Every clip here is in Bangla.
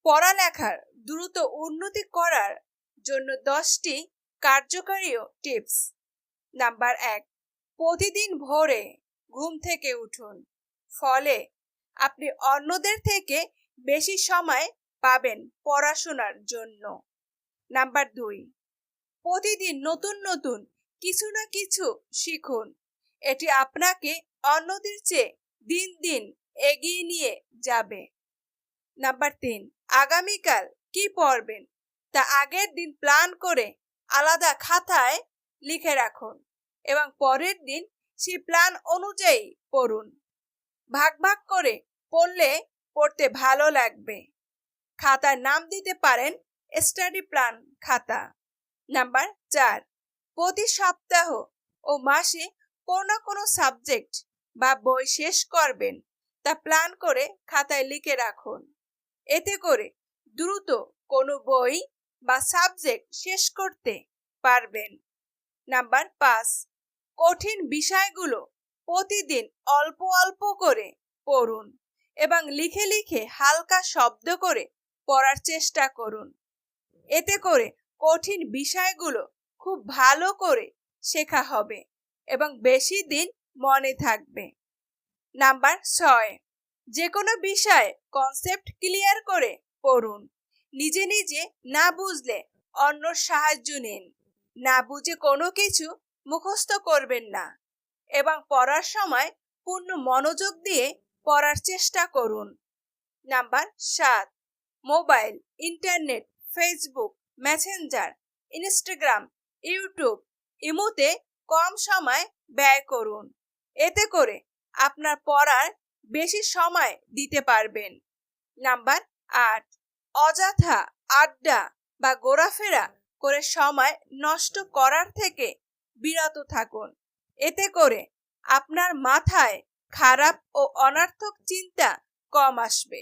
পড়ালেখার দ্রুত উন্নতি করার জন্য 10টি কার্যকরী টিপস। নাম্বার 1, প্রতিদিন ভোরে ঘুম থেকে উঠুন, ফলে আপনি অন্যদের থেকে বেশি সময় পাবেন পড়াশোনার জন্য। নাম্বার 2, প্রতিদিন নতুন নতুন কিছু না কিছু শিখুন, এটি আপনাকে অন্যদের চেয়ে দিন দিন এগিয়ে নিয়ে যাবে। নাম্বার 3, আগামীকাল কি পড়বেন তা আগের দিন প্ল্যান করে আলাদা খাতায় লিখে রাখুন এবং পরের দিন সেই প্ল্যান অনুযায়ী পড়ুন। ভাগ ভাগ করে পড়লে পড়তে ভালো লাগবে। খাতার নাম দিতে পারেন স্টাডি প্ল্যান খাতা। নাম্বার 4, প্রতি সপ্তাহ ও মাসে কোনো না কোনো সাবজেক্ট বা বই শেষ করবেন তা প্ল্যান করে খাতায় লিখে রাখুন। এতে করে দ্রুত কোনো বই বা সাবজেক্ট শেষ করতে পারবেন। নাম্বার 5, কঠিন বিষয়গুলো প্রতিদিন অল্প অল্প করে পড়ুন এবং লিখে লিখে হালকা শব্দ করে পড়ার চেষ্টা করুন। এতে করে কঠিন বিষয়গুলো খুব ভালো করে শেখা হবে এবং বেশি দিন মনে থাকবে। নাম্বার 6, যে কোনো বিষয়ে কনসেপ্ট ক্লিয়ার করে পড়ুন। নিজে নিজে না বুঝলে অন্যর সাহায্য নিন। না বুঝে কোনো কিছু মুখস্থ করবেন না এবং পড়ার সময় পূর্ণ মনোযোগ দিয়ে পড়ার চেষ্টা করুন। Number 7, mobile, internet, Facebook, Messenger, Instagram, YouTube, ইমোতে কম সময় ব্যয় করুন। এতে করে আপনার পড়ার বেশি সময় দিতে পারবেন। নাম্বার 8, অযথা আড্ডা বা ঘোরাফেরা করে সময় নষ্ট করার থেকে বিরত থাকুন। এতে করে আপনার মাথায় খারাপ ও অনর্থক চিন্তা কম আসবে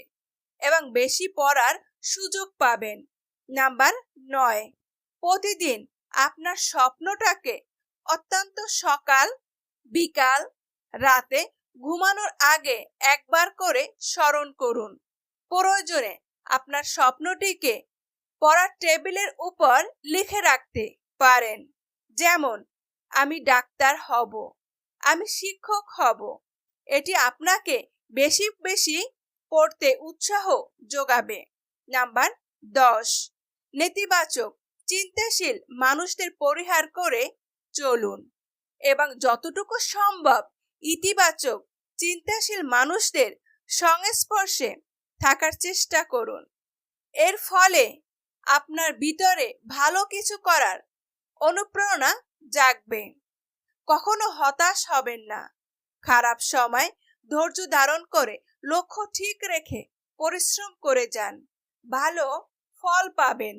এবং বেশি পড়ার সুযোগ পাবেন। নাম্বার 9, প্রতিদিন আপনার স্বপ্নটাকে অত্যন্ত সকাল, বিকাল, রাতে ঘুমানোর আগে একবার করে স্মরণ করুন। প্রয়োজনে আপনার স্বপ্নটিকে পড়ার টেবিলের উপর লিখে রাখতে পারেন, যেমন আমি ডাক্তার হব, আমি শিক্ষক হব। এটি আপনাকে বেশি বেশি পড়তে উৎসাহ যোগাবে। নাম্বার 10, নেতিবাচক চিন্তাশীল মানুষদের পরিহার করে চলুন এবং যতটুকু সম্ভব ইতিবাচক চিন্তাশীল মানুষদের সংস্পর্শে থাকার চেষ্টা করুন। এর ফলে আপনার ভিতরে ভালো কিছু করার অনুপ্রেরণা জাগবে। কখনো হতাশ হবেন না। খারাপ সময় ধৈর্য ধারণ করে লক্ষ্য ঠিক রেখে পরিশ্রম করে যান, ভালো ফল পাবেন।